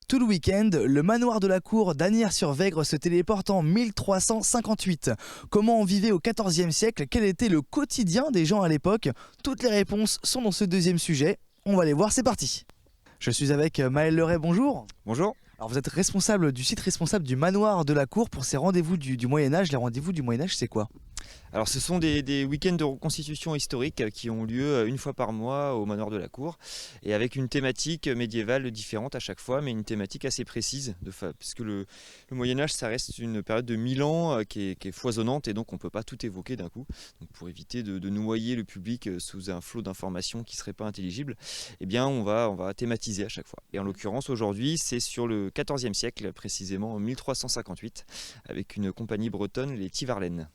Tout le week-end, le manoir de la cour d'Asnières-sur-Vègre se téléporte en 1358. Comment on vivait au XIVe siècle? Quel était le quotidien des gens à l'époque? Toutes les réponses sont dans ce deuxième sujet. On va les voir, c'est parti. Je suis avec Maël Leray, bonjour. Bonjour. Alors vous êtes responsable du site responsable du manoir de la cour pour ces rendez-vous du Moyen-Âge. Les rendez-vous du Moyen-Âge, c'est quoi? Alors ce sont des week-ends de reconstitution historique qui ont lieu une fois par mois au manoir de la cour et avec une thématique médiévale différente à chaque fois, mais une thématique assez précise, puisque le Moyen-Âge ça reste une période de 1000 ans qui est foisonnante et donc on ne peut pas tout évoquer d'un coup. Donc pour éviter de noyer le public sous un flot d'informations qui ne seraient pas intelligibles, eh bien on va thématiser à chaque fois. Et en l'occurrence aujourd'hui c'est sur le XIVe siècle, précisément en 1358, avec une compagnie bretonne, les Tivarlennes.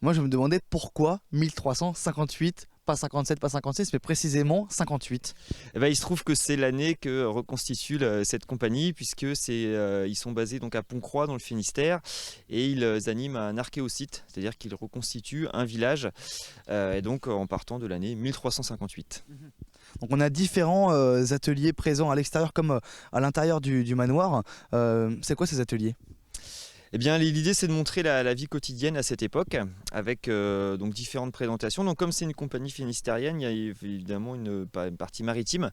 Moi je me demandais pourquoi 1358, pas 57, pas 56, mais précisément 58. Eh ben, il se trouve que c'est l'année que reconstitue cette compagnie, puisque ils sont basés donc à Pontcroix dans le Finistère et ils animent un archéosite, c'est-à-dire qu'ils reconstituent un village, et donc en partant de l'année 1358. Donc on a différents ateliers présents à l'extérieur comme à l'intérieur du manoir. C'est quoi ces ateliers ? Eh bien, l'idée, c'est de montrer la vie quotidienne à cette époque, avec donc différentes présentations. Donc, comme c'est une compagnie finistérienne, il y a évidemment une partie maritime,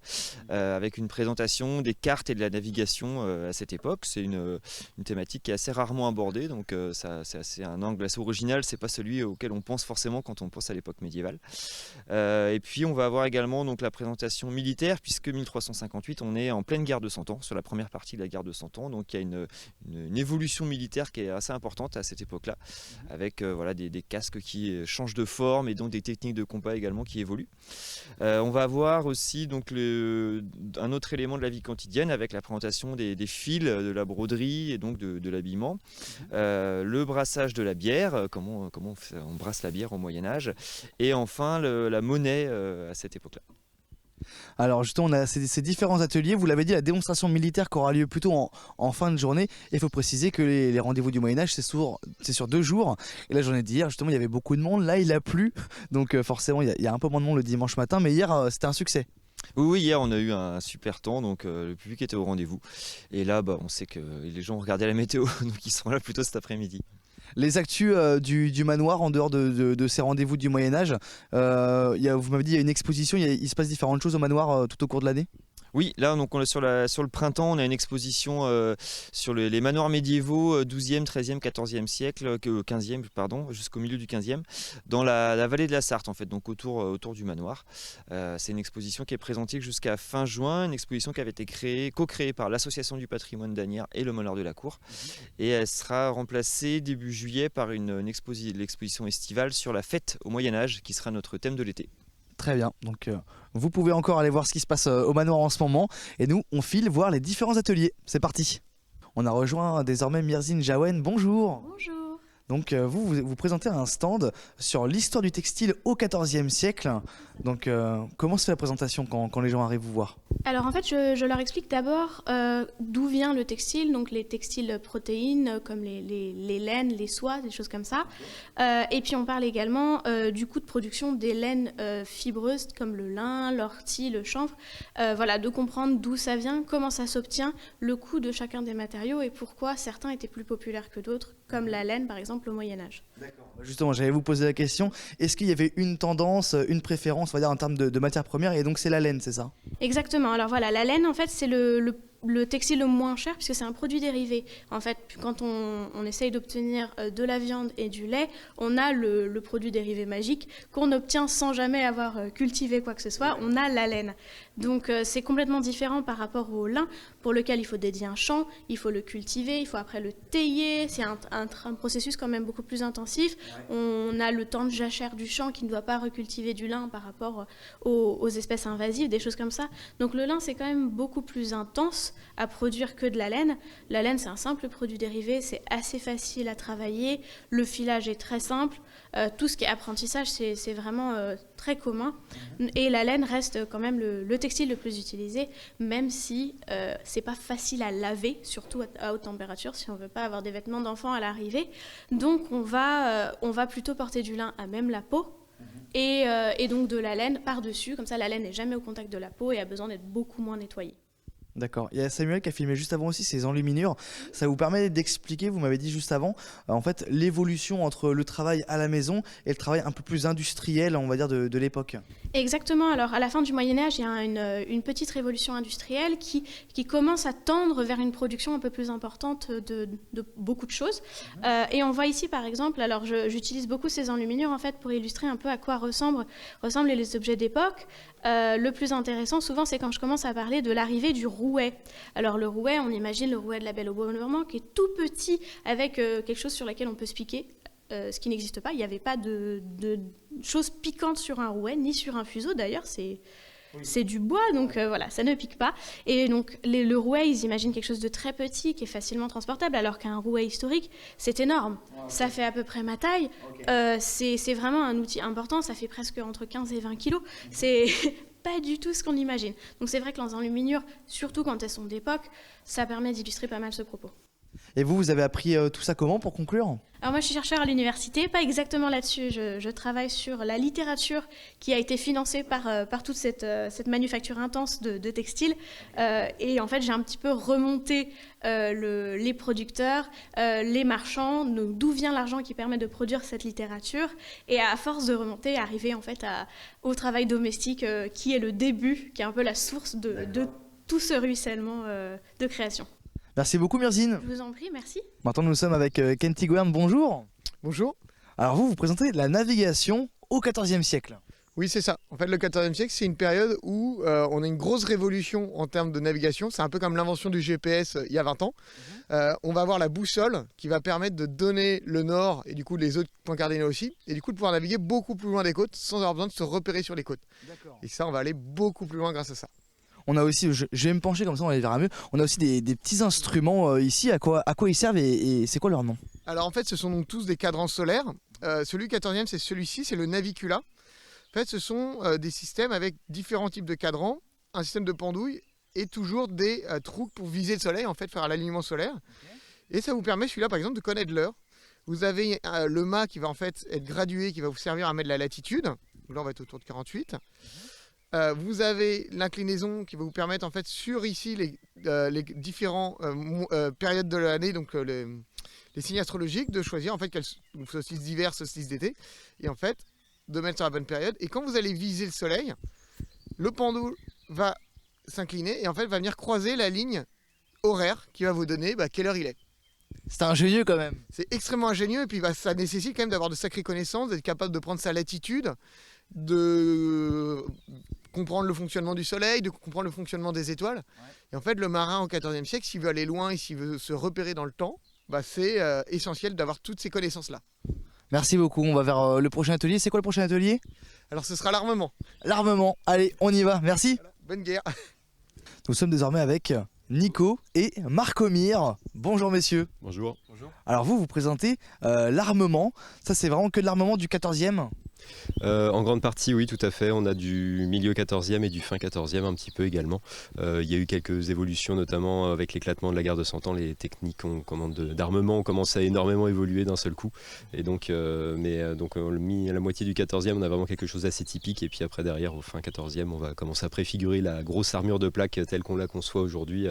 avec une présentation des cartes et de la navigation à cette époque. C'est une thématique qui est assez rarement abordée, donc c'est un angle assez original. C'est pas celui auquel on pense forcément quand on pense à l'époque médiévale. Et puis, on va avoir également donc la présentation militaire, puisque 1358, on est en pleine guerre de 100 ans, sur la première partie de la guerre de 100 ans. Donc, il y a une évolution militaire qui est assez importante à cette époque-là, avec des casques qui changent de forme et donc des techniques de combat également qui évoluent. On va avoir aussi donc un autre élément de la vie quotidienne avec la présentation des fils, de la broderie et donc de l'habillement, le brassage de la bière, comment on brasse la bière au Moyen-Âge, et enfin la monnaie à cette époque-là. Alors justement, on a ces différents ateliers. Vous l'avez dit, la démonstration militaire qui aura lieu plutôt en fin de journée. Il faut préciser que les rendez-vous du Moyen-Âge, c'est sur 2 jours. Et la journée d'hier, justement, il y avait beaucoup de monde. Là, il a plu. Donc forcément, il y a un peu moins de monde le dimanche matin. Mais hier, c'était un succès. Oui, hier on a eu un super temps, donc le public était au rendez-vous. Et là, on sait que les gens regardaient la météo, donc ils seront là plutôt cet après-midi. Les actus du manoir en dehors de ces rendez-vous du Moyen-Âge, vous m'avez dit il y a une exposition, il se passe différentes choses au manoir tout au cours de l'année? Oui, là donc on est sur le printemps, on a une exposition sur les manoirs médiévaux 12e, 13e, 14e siècle, 15e pardon, jusqu'au milieu du 15e, dans la vallée de la Sarthe en fait, donc autour du manoir. C'est une exposition qui est présentée jusqu'à fin juin, une exposition qui avait été co-créée par l'Association du patrimoine d'Asnières et le manoir de la cour. Et elle sera remplacée début juillet par l'exposition estivale sur la fête au Moyen-Âge, qui sera notre thème de l'été. Très bien, donc vous pouvez encore aller voir ce qui se passe au manoir en ce moment. Et nous, on file voir les différents ateliers. C'est parti. On a rejoint désormais Mirzine Jaouen. Bonjour. Bonjour. Donc vous présentez un stand sur l'histoire du textile au XIVe siècle. Donc comment se fait la présentation quand les gens arrivent vous voir? Alors en fait, je leur explique d'abord d'où vient le textile, donc les textiles protéines comme les laines, les soies, des choses comme ça. Et puis on parle également du coût de production des laines fibreuses comme le lin, l'ortie, le chanvre. Voilà, de comprendre d'où ça vient, comment ça s'obtient, le coût de chacun des matériaux et pourquoi certains étaient plus populaires que d'autres, comme la laine par exemple au Moyen-Âge. D'accord. Justement, j'allais vous poser la question, est-ce qu'il y avait une tendance, une préférence, on va dire en termes de matière première, et donc c'est la laine, c'est ça? Exactement. Alors voilà, la laine, en fait, c'est le textile le moins cher puisque c'est un produit dérivé. En fait, quand on essaye d'obtenir de la viande et du lait, on a le produit dérivé magique qu'on obtient sans jamais avoir cultivé quoi que ce soit. On a la laine. Donc c'est complètement différent par rapport au lin pour lequel il faut dédier un champ, il faut le cultiver, il faut après le tailler. C'est un processus quand même beaucoup plus intensif. On a le temps de jachère du champ qui ne doit pas recultiver du lin par rapport aux espèces invasives, des choses comme ça. Donc le lin, c'est quand même beaucoup plus intense à produire que de la laine. La laine, c'est un simple produit dérivé, c'est assez facile à travailler, le filage est très simple, tout ce qui est apprentissage, c'est vraiment très commun. Et la laine reste quand même le textile le plus utilisé, même si c'est pas facile à laver, surtout à haute température, si on veut pas avoir des vêtements d'enfants à l'arrivée. Donc on va plutôt porter du lin à même la peau, et donc de la laine par-dessus, comme ça la laine n'est jamais au contact de la peau et a besoin d'être beaucoup moins nettoyée. D'accord. Il y a Samuel qui a filmé juste avant aussi ces enluminures. Ça vous permet d'expliquer, vous m'avez dit juste avant, en fait, l'évolution entre le travail à la maison et le travail un peu plus industriel, on va dire, de l'époque. Exactement. Alors, à la fin du Moyen-Âge, il y a une petite révolution industrielle qui commence à tendre vers une production un peu plus importante de beaucoup de choses. Et on voit ici, par exemple, alors j'utilise beaucoup ces enluminures en fait pour illustrer un peu à quoi ressemblent les objets d'époque. Le plus intéressant, souvent, c'est quand je commence à parler de l'arrivée du rouet. Alors, le rouet, on imagine le rouet de la Belle au bois dormant, qui est tout petit, avec quelque chose sur laquelle on peut se piquer. Ce qui n'existe pas. Il n'y avait pas de choses piquantes sur un rouet, ni sur un fuseau d'ailleurs, c'est du bois, donc voilà, ça ne pique pas. Et donc le rouet, ils imaginent quelque chose de très petit, qui est facilement transportable, alors qu'un rouet historique, c'est énorme. Ça fait à peu près ma taille. C'est vraiment un outil important, ça fait presque entre 15 et 20 kilos. C'est pas du tout ce qu'on imagine. Donc c'est vrai que les enluminures, surtout quand elles sont d'époque, ça permet d'illustrer pas mal ce propos. Et vous avez appris tout ça comment pour conclure ? Alors moi je suis chercheur à l'université, pas exactement là-dessus, je travaille sur la littérature qui a été financée par toute cette manufacture intense de textiles et en fait j'ai un petit peu remonté les producteurs, les marchands, d'où vient l'argent qui permet de produire cette littérature et à force de remonter, arriver en fait au travail domestique qui est le début, qui est un peu la source de tout ce ruissellement de création. Merci beaucoup Myrzine. Je vous en prie, merci. Maintenant nous sommes avec Kenty Guern, bonjour. Bonjour. Alors vous présentez la navigation au XIVe siècle. Oui, c'est ça. En fait, le XIVe siècle, c'est une période où on a une grosse révolution en termes de navigation. C'est un peu comme l'invention du GPS il y a 20 ans. On va avoir la boussole qui va permettre de donner le nord et du coup les autres points cardinaux aussi. Et du coup de pouvoir naviguer beaucoup plus loin des côtes sans avoir besoin de se repérer sur les côtes. D'accord. Et ça, on va aller beaucoup plus loin grâce à ça. On a aussi, je vais me pencher comme ça, on les verra mieux. On a aussi des petits instruments ici. À quoi ils servent et c'est quoi leur nom ? Alors en fait, ce sont donc tous des cadrans solaires. Celui 14e, c'est celui-ci, c'est le Navicula. En fait, ce sont des systèmes avec différents types de cadrans, un système de pendouille et toujours des trous pour viser le soleil, en fait, faire l'alignement solaire. Okay. Et ça vous permet, celui-là, par exemple, de connaître l'heure. Vous avez le mât qui va en fait être gradué, qui va vous servir à mettre la latitude. Donc là, on va être autour de 48. Vous avez l'inclinaison qui va vous permettre en fait sur ici les différents périodes de l'année, donc les signes astrologiques, de choisir en fait solstice d'hiver, solstice d'été, et en fait de mettre sur la bonne période. Et quand vous allez viser le soleil, le pendule va s'incliner et en fait va venir croiser la ligne horaire qui va vous donner quelle heure il est. C'est ingénieux quand même. C'est extrêmement ingénieux et puis ça nécessite quand même d'avoir de sacrées connaissances, d'être capable de prendre sa latitude, de comprendre le fonctionnement du soleil, de comprendre le fonctionnement des étoiles. Ouais. Et en fait, le marin au XIVe siècle, s'il veut aller loin et s'il veut se repérer dans le temps, c'est essentiel d'avoir toutes ces connaissances-là. Merci beaucoup. On va vers le prochain atelier. C'est quoi le prochain atelier ? Alors, ce sera l'armement. L'armement. Allez, on y va. Merci. Voilà. Bonne guerre. Nous sommes désormais avec Nico et Marcomir. Bonjour messieurs. Bonjour. Alors vous présentez l'armement. Ça c'est vraiment que de l'armement du 14e ? En grande partie, oui, tout à fait. On a du milieu 14e et du fin 14e un petit peu également. Il y a eu quelques évolutions, notamment avec l'éclatement de la guerre de 100 ans. Les techniques d'armement ont commencé à énormément évoluer d'un seul coup. Et donc, donc on l'a mis à la moitié du 14e, on a vraiment quelque chose d'assez typique. Et puis après, derrière, au fin 14e, on va commencer à préfigurer la grosse armure de plaque telle qu'on la conçoit aujourd'hui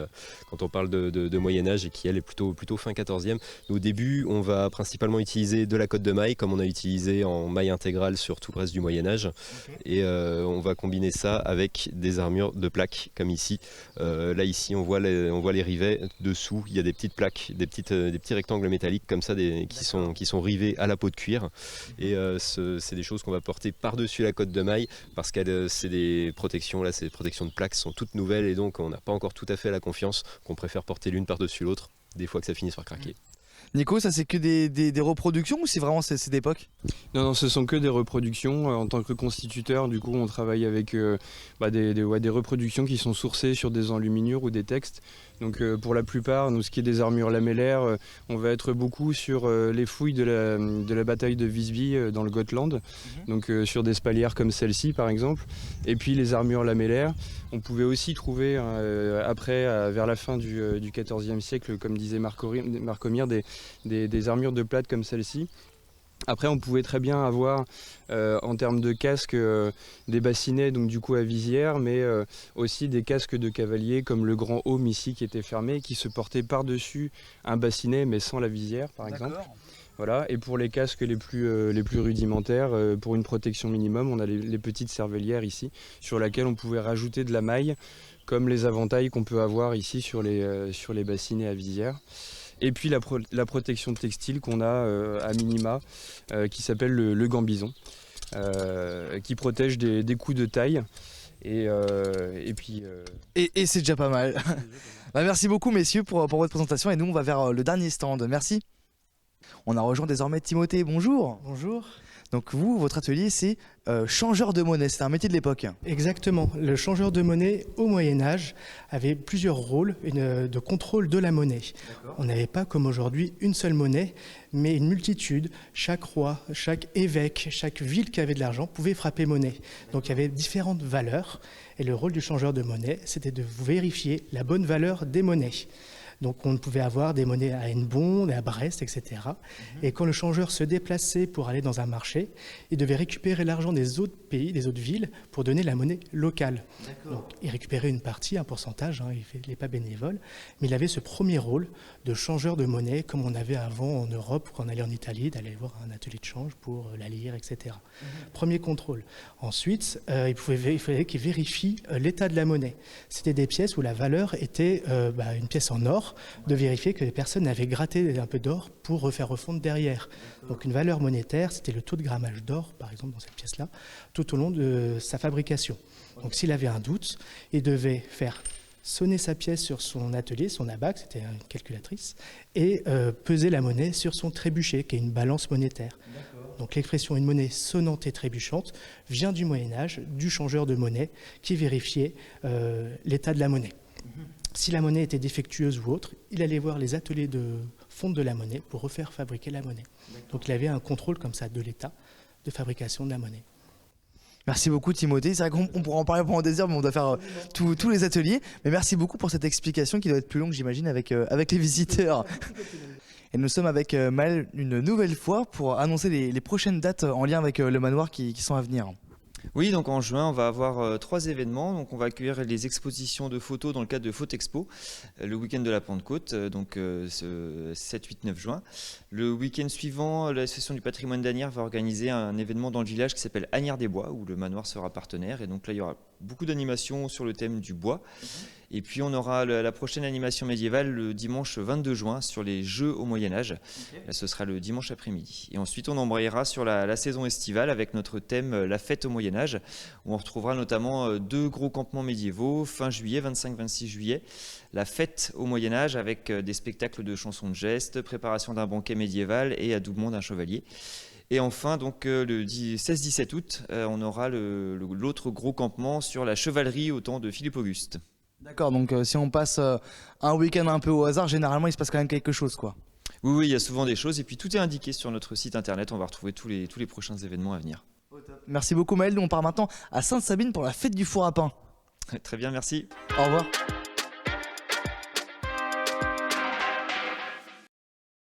quand on parle de Moyen-Âge et qui, elle, est plutôt fin 14e. Au début, on va principalement utiliser de la cotte de maille, comme on a utilisé en maille intégrale sur tout le reste du Moyen-Âge. Okay. Et on va combiner ça avec des armures de plaques, comme ici. Là, ici, on voit les rivets. Dessous, il y a des petites plaques, des petits rectangles métalliques comme ça qui sont rivés à la peau de cuir. Et c'est des choses qu'on va porter par-dessus la cotte de maille parce que c'est des protections. Là, ces protections de plaques sont toutes nouvelles et donc on n'a pas encore tout à fait la confiance qu'on préfère porter l'une par-dessus l'autre, des fois que ça finisse par craquer. Nico, ça c'est que des reproductions ou c'est vraiment c'est d'époque ? Non, ce sont que des reproductions. En tant que constituteur, du coup, on travaille avec des reproductions qui sont sourcées sur des enluminures ou des textes. Donc pour la plupart, nous, ce qui est des armures lamellaires, on va être beaucoup sur les fouilles de la bataille de Visby dans le Gotland, donc sur des spalières comme celle-ci par exemple. Et puis les armures lamellaires, on pouvait aussi trouver après, vers la fin du XIVe siècle, comme disait Marcomir, des armures de plate comme celle-ci. Après, on pouvait très bien avoir, en termes de casques, des bassinets, donc du coup à visière, mais aussi des casques de cavalier, comme le Grand Home ici, qui était fermé, qui se portait par-dessus un bassinet, mais sans la visière, par exemple. Voilà. Et pour les casques les plus rudimentaires, pour une protection minimum, on a les petites cervelières ici, sur lesquelles on pouvait rajouter de la maille, comme les avantails qu'on peut avoir ici sur les bassinets à visière. Et puis la protection textile qu'on a à minima, qui s'appelle le gant bison, qui protège des coups de taille. Et c'est déjà pas mal. Bah, merci beaucoup messieurs pour votre présentation et nous on va vers le dernier stand. Merci. On a rejoint désormais Timothée, bonjour. Bonjour. Donc vous, votre atelier c'est changeur de monnaie, c'est un métier de l'époque. Exactement. Le changeur de monnaie au Moyen-Âge avait plusieurs rôles de contrôle de la monnaie. On n'avait pas comme aujourd'hui une seule monnaie, mais une multitude. Chaque roi, chaque évêque, chaque ville qui avait de l'argent pouvait frapper monnaie. Donc il y avait différentes valeurs et le rôle du changeur de monnaie, c'était de vérifier la bonne valeur des monnaies. Donc on pouvait avoir des monnaies à Hennebont, à Brest, etc. Et quand le changeur se déplaçait pour aller dans un marché, il devait récupérer l'argent des autres pays, des autres villes, pour donner la monnaie locale. Donc il récupérait une partie, un pourcentage, il n'est pas bénévole, mais il avait ce premier rôle de changeur de monnaie, comme on avait avant en Europe, quand on allait en Italie, d'aller voir un atelier de change pour la lire, etc. Premier contrôle. Ensuite, il fallait qu'il vérifie l'état de la monnaie. C'était des pièces où la valeur était une pièce en or, de vérifier que les personnes avaient gratté un peu d'or pour refaire refondre derrière. Donc une valeur monétaire, c'était le taux de grammage d'or, par exemple dans cette pièce-là, tout au long de sa fabrication. Donc s'il avait un doute, il devait faire sonner sa pièce sur son atelier, son abaque, c'était une calculatrice, et peser la monnaie sur son trébuchet, qui est une balance monétaire. Donc l'expression une monnaie sonnante et trébuchante vient du Moyen-Âge, du changeur de monnaie, qui vérifiait l'état de la monnaie. Si la monnaie était défectueuse ou autre, il allait voir les ateliers de fonte de la monnaie pour refaire fabriquer la monnaie. Donc il avait un contrôle comme ça de l'état de fabrication de la monnaie. Merci beaucoup Timothée, c'est vrai qu'on pourra en parler pendant des heures mais on doit faire tous les ateliers. Mais merci beaucoup pour cette explication qui doit être plus longue j'imagine avec les visiteurs. Et nous sommes avec Maël une nouvelle fois pour annoncer les prochaines dates en lien avec le manoir qui sont à venir. Oui, donc en juin, on va avoir 3 événements. Donc on va accueillir les expositions de photos dans le cadre de Photexpo, le week-end de la Pentecôte, donc ce 7, 8, 9 juin. Le week-end suivant, l'association du patrimoine d'Asnières va organiser un événement dans le village qui s'appelle Asnières des Bois, où le manoir sera partenaire. Et donc là, il y aura beaucoup d'animations sur le thème du bois. Et puis on aura la prochaine animation médiévale le dimanche 22 juin sur les jeux au Moyen-Âge. Là, ce sera le dimanche après-midi. Et ensuite, on embrayera sur la saison estivale avec notre thème la fête au Moyen-Âge, où on retrouvera notamment 2 gros campements médiévaux, fin juillet, 25-26 juillet. La fête au Moyen-Âge avec des spectacles de chansons de gestes, préparation d'un banquet médiéval et adoubement d'un chevalier. Et enfin, donc, le 16-17 août, on aura l'autre gros campement sur la chevalerie au temps de Philippe Auguste. D'accord, donc si on passe un week-end un peu au hasard, généralement il se passe quand même quelque chose quoi. Oui, il y a souvent des choses et puis tout est indiqué sur notre site internet, on va retrouver tous les prochains événements à venir. Merci beaucoup Maël, nous on part maintenant à Sainte-Sabine pour la fête du four à pain. Très bien, merci. Au revoir.